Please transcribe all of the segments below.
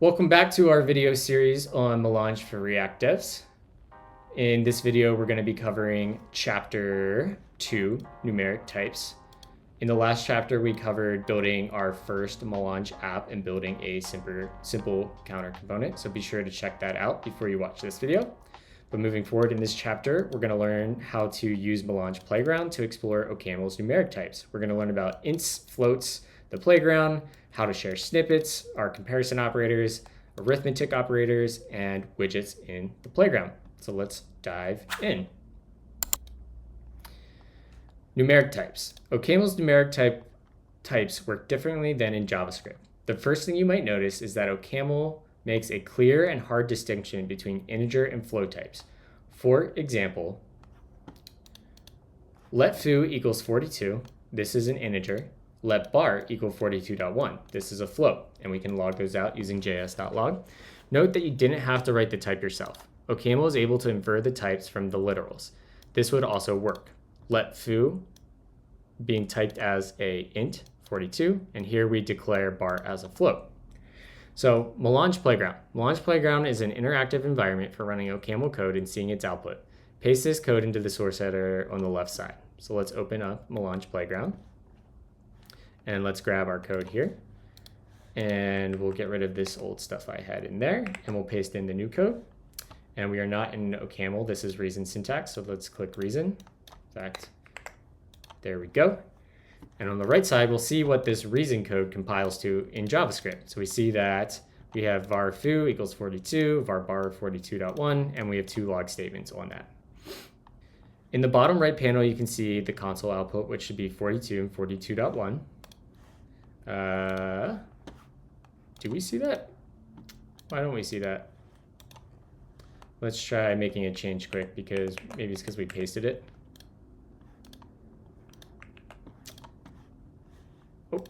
Welcome back to our video series on Melange for React devs. In this video, we're going to be covering chapter 2, numeric types. In the last chapter, we covered building our first Melange app and building a simple counter component. So be sure to check that out before you watch this video. But moving forward in this chapter, we're going to learn how to use Melange Playground to explore OCaml's numeric types. We're going to learn about ints, floats, the playground, how to share snippets, our comparison operators, arithmetic operators, and widgets in the playground. So let's dive in. Numeric types. OCaml's numeric types work differently than in JavaScript. The first thing you might notice is that OCaml makes a clear and hard distinction between integer and float types. For example, let foo equals 42. This is an integer. Let bar equal 42.1. This is a float, and we can log those out using js.log. Note that you didn't have to write the type yourself. OCaml is able to infer the types from the literals. This would also work. Let foo being typed as a int 42, and here we declare bar as a float. So Melange Playground. Melange Playground is an interactive environment for running OCaml code and seeing its output. Paste this code into the source editor on the left side. So let's open up Melange Playground. And let's grab our code here. And we'll get rid of this old stuff I had in there. And we'll paste in the new code. And we are not in OCaml. This is reason syntax. So let's click reason. In fact, there we go. And on the right side, we'll see what this reason code compiles to in JavaScript. So we see that we have var foo equals 42, var bar 42.1, and we have two log statements on that. In the bottom right panel, you can see the console output, which should be 42 and 42.1. Do we see that? Why don't we see that? Let's try making a change quick because maybe it's because we pasted it. Oh.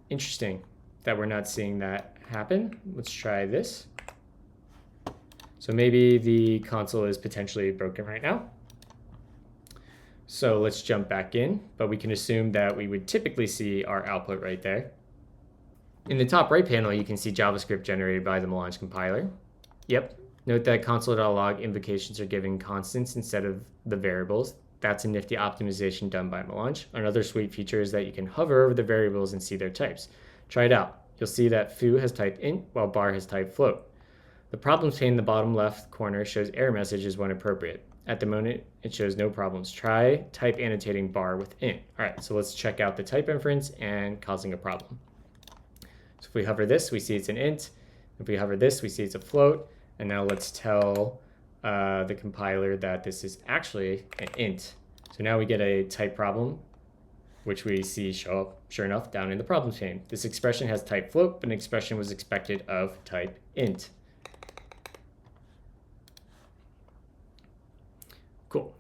Interesting that we're not seeing that happen. Let's try this. So maybe the console is potentially broken right now. So let's jump back in, but we can assume that we would typically see our output right there. In the top right panel, you can see JavaScript generated by the Melange compiler. Yep, note that console.log invocations are given constants instead of the variables. That's a nifty optimization done by Melange. Another sweet feature is that you can hover over the variables and see their types. Try it out. You'll see that foo has typed int while bar has typed float. The problems pane in the bottom left corner shows error messages when appropriate. At the moment, it shows no problems. Try type annotating bar with int. All right, so let's check out the type inference and causing a problem. So if we hover this, we see it's an int. If we hover this, we see it's a float. And now let's tell the compiler that this is actually an int. So now we get a type problem, which we see show up, sure enough, down in the problems pane. This expression has type float, but an expression was expected of type int. Cool.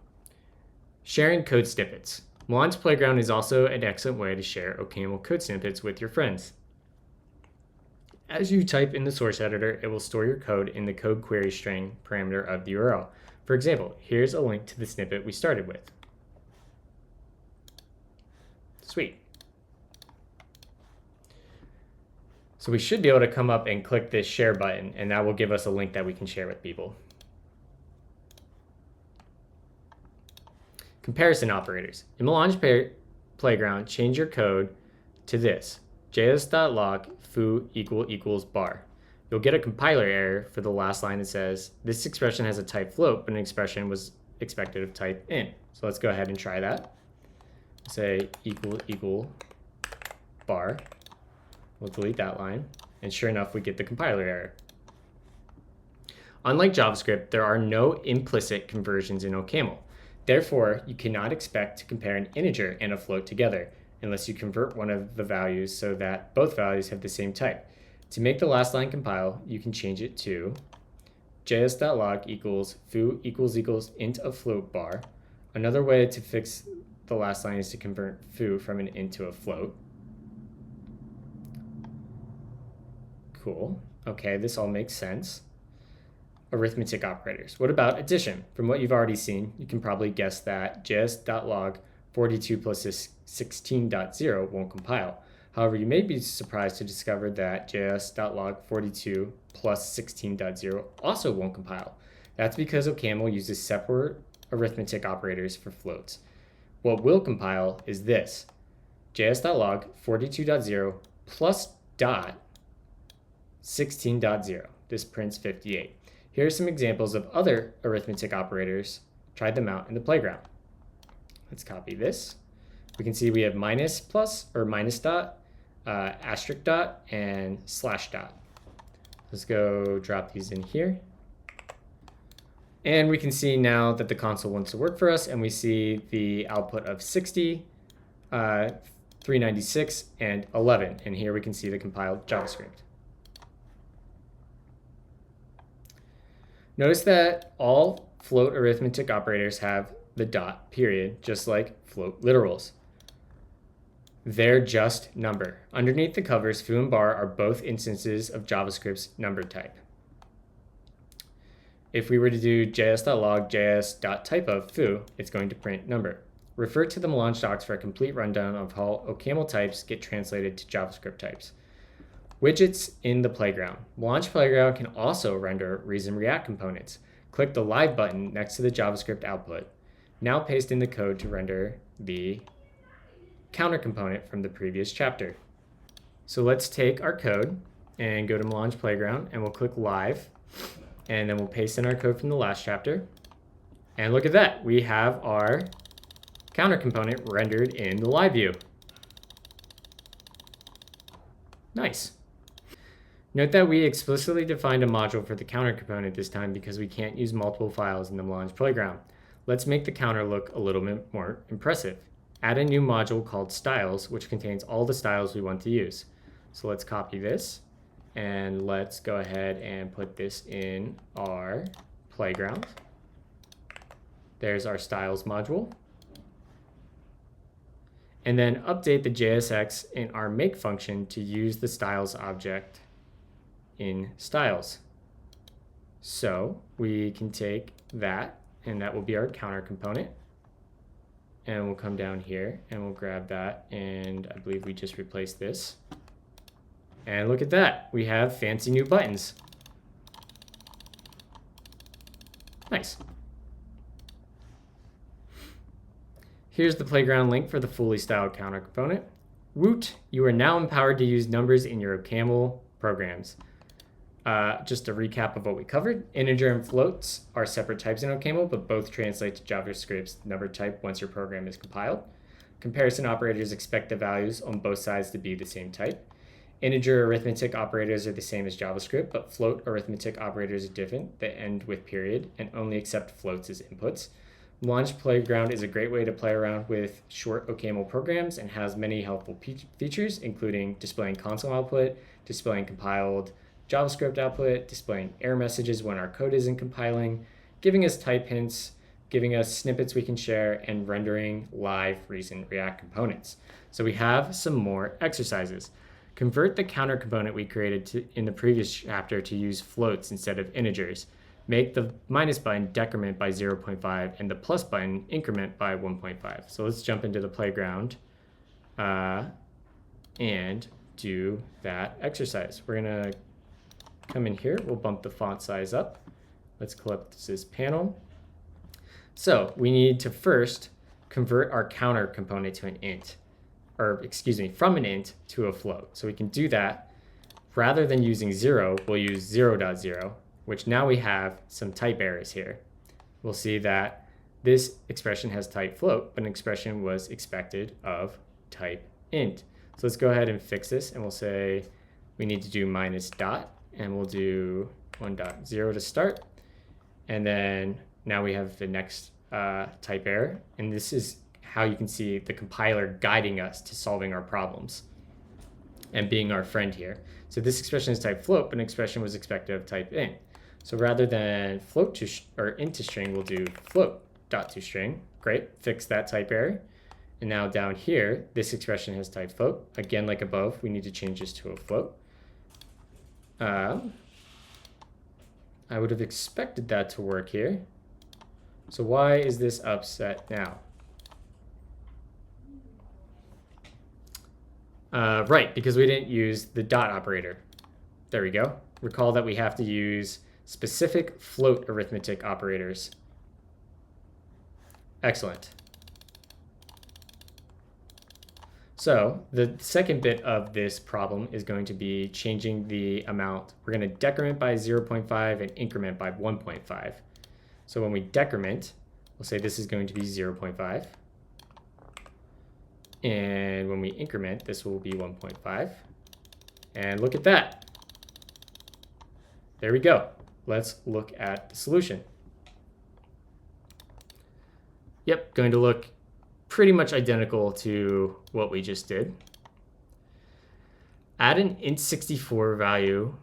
Sharing code snippets. Melange Playground is also an excellent way to share OCaml code snippets with your friends. As you type in the source editor, it will store your code in the code query string parameter of the URL. For example, here's a link to the snippet we started with. Sweet. So we should be able to come up and click this share button, and that will give us a link that we can share with people. Comparison operators. In Melange Playground, change your code to this, js.log foo equals bar. You'll get a compiler error for the last line that says, this expression has a type float, but an expression was expected of type int. So let's go ahead and try that. Say equal bar. We'll delete that line. And sure enough, we get the compiler error. Unlike JavaScript, there are no implicit conversions in OCaml. Therefore, you cannot expect to compare an integer and a float together unless you convert one of the values so that both values have the same type. To make the last line compile, you can change it to js.log equals foo equals int of float bar. Another way to fix the last line is to convert foo from an int to a float. Cool. Okay, this all makes sense. Arithmetic operators. What about addition? From what you've already seen, you can probably guess that js.log 42 plus 16.0 won't compile. However, you may be surprised to discover that js.log42 plus 16.0 also won't compile. That's because OCaml uses separate arithmetic operators for floats. What will compile is this, js.log 42.0 plus dot 16.0. This prints 58. Here are some examples of other arithmetic operators. Try them out in the playground. Let's copy this. We can see we have minus plus or minus dot, asterisk dot, and slash dot. Let's go drop these in here. And we can see now that the console wants to work for us, and we see the output of 60, 396, and 11. And here we can see the compiled JavaScript. Notice that all float arithmetic operators have the dot period, just like float literals. They're just number. Underneath the covers, foo and bar are both instances of JavaScript's number type. If we were to do js.log js.type of foo, it's going to print number. Refer to the Melange docs for a complete rundown of how OCaml types get translated to JavaScript types. Widgets in the playground. Melange Playground can also render Reason React components. Click the Live button next to the JavaScript output. Now paste in the code to render the counter component from the previous chapter. So let's take our code and go to Melange Playground, and we'll click Live, and then we'll paste in our code from the last chapter. And look at that, we have our counter component rendered in the live view. Nice. Note that we explicitly defined a module for the counter component this time because we can't use multiple files in the Melange Playground. Let's make the counter look a little bit more impressive. Add a new module called styles, which contains all the styles we want to use. So let's copy this, and let's go ahead and put this in our playground. There's our styles module. And then update the JSX in our make function to use the styles object in styles. So we can take that, and that will be our counter component. And we'll come down here and we'll grab that, and I believe we just replaced this. And look at that, we have fancy new buttons. Nice. Here's the playground link for the fully styled counter component. Woot, you are now empowered to use numbers in your OCaml programs. Just a recap of what we covered. Integer and floats are separate types in OCaml, but both translate to JavaScript's number type once your program is compiled. Comparison operators expect the values on both sides to be the same type. Integer arithmetic operators are the same as JavaScript, but float arithmetic operators are different. They end with period and only accept floats as inputs. Melange Playground is a great way to play around with short OCaml programs and has many helpful features, including displaying console output, displaying compiled JavaScript output, displaying error messages when our code isn't compiling, giving us type hints, giving us snippets we can share, and rendering live Reason React components. So we have some more exercises. Convert the counter component we created in the previous chapter to use floats instead of integers. Make the minus button decrement by 0.5 and the plus button increment by 1.5. So let's jump into the playground and do that exercise. We're gonna come in here, we'll bump the font size up. Let's collapse this panel. So we need to first convert our counter component to an int, or excuse me, from an int to a float. So we can do that. Rather than using 0, we'll use 0.0, which now we have some type errors here. We'll see that this expression has type float, but an expression was expected of type int. So let's go ahead and fix this, and we'll say we need to do minus dot, and we'll do 1.0 to start. And then now we have the next type error, and this is how you can see the compiler guiding us to solving our problems and being our friend here. So this expression is type float, but an expression was expected of type int. So rather than float to or int to string, we'll do float dot to string. Great, fix that type error. And now down here, this expression has type float. Again, like above, we need to change this to a float. I would have expected that to work here. So why is this upset now? Right, because we didn't use the dot operator. There we go. Recall that we have to use specific float arithmetic operators. Excellent. So the second bit of this problem is going to be changing the amount. We're going to decrement by 0.5 and increment by 1.5. So when we decrement, we'll say this is going to be 0.5. And when we increment, this will be 1.5. And look at that. There we go. Let's look at the solution. Yep, going to look pretty much identical to what we just did. Add an int64 value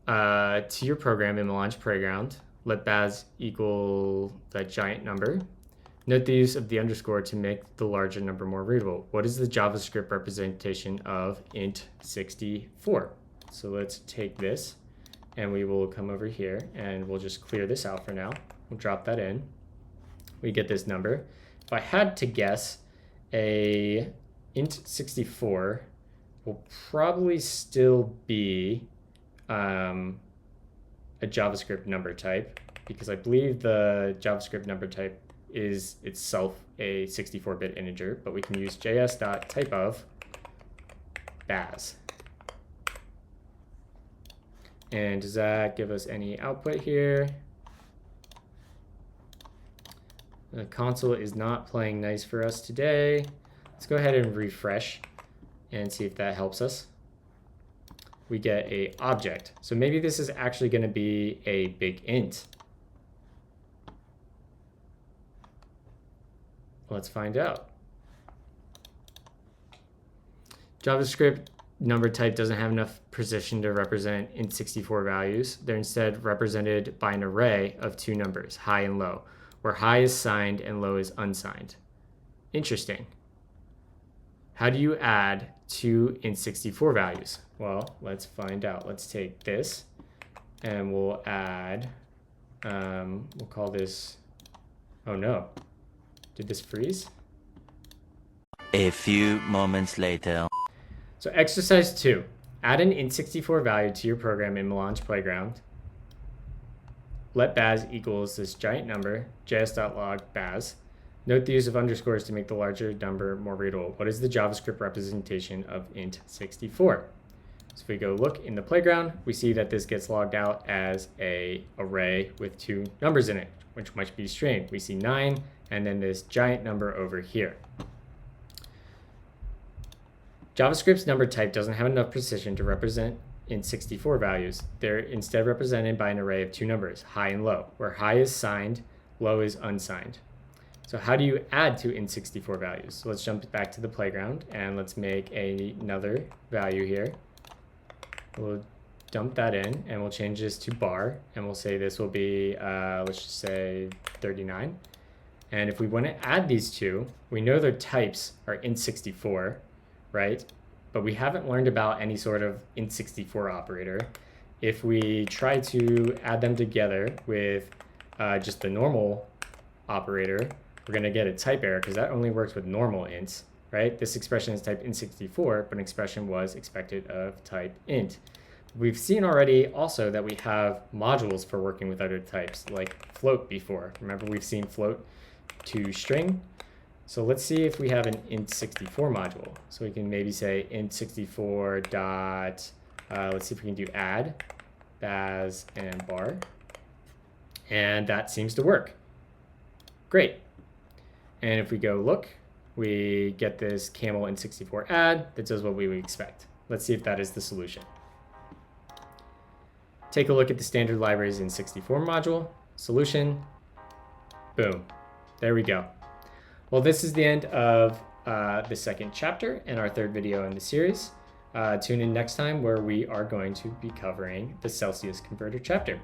to your program in Melange Playground. Let baz equal that giant number. Note the use of the underscore to make the larger number more readable. What is the JavaScript representation of int64? So let's take this and we will come over here and we'll just clear this out for now. We'll drop that in. We get this number. If I had to guess, a int64 will probably still be a JavaScript number type, because I believe the JavaScript number type is itself a 64-bit integer, but we can use js.typeof baz. And does that give us any output here? The console is not playing nice for us today. Let's go ahead and refresh and see if that helps us. We get a object. So maybe this is actually going to be a big int. Let's find out. JavaScript number type doesn't have enough precision to represent int64 values. They're instead represented by an array of two numbers, high and low, where high is signed and low is unsigned. Interesting. How do you add two int64 values? Well, let's find out. Let's take this and we'll add, we'll call this, oh no, did this freeze? A few moments later. So exercise 2, add an int64 value to your program in Melange Playground. Let baz equals this giant number, js.log baz. Note the use of underscores to make the larger number more readable. What is the JavaScript representation of int64? So if we go look in the playground, we see that this gets logged out as an array with two numbers in it, which might be string. We see 9 and then this giant number over here. JavaScript's number type doesn't have enough precision to represent int64 values. They're instead represented by an array of two numbers, high and low, where high is signed, low is unsigned. So how do you add two int64 values? So let's jump back to the playground and let's make another value here. We'll dump that in and we'll change this to bar and we'll say this will be, let's just say 39. And if we want to add these two, we know their types are int64, right? But we haven't learned about any sort of int64 operator. If we try to add them together with just the normal operator, we're going to get a type error because that only works with normal ints, right? This expression is type int64, but an expression was expected of type int. We've seen already also that we have modules for working with other types, like float before. Remember, we've seen float to string. So let's see if we have an int64 module. So we can maybe say int64 dot, let's see if we can do add, baz, and bar. And that seems to work. Great. And if we go look, we get this camel int64 add that does what we would expect. Let's see if that is the solution. Take a look at the standard libraries int64 module, solution, boom, there we go. Well, this is the end of the second chapter and our third video in the series. Tune in next time where we are going to be covering the Celsius converter chapter.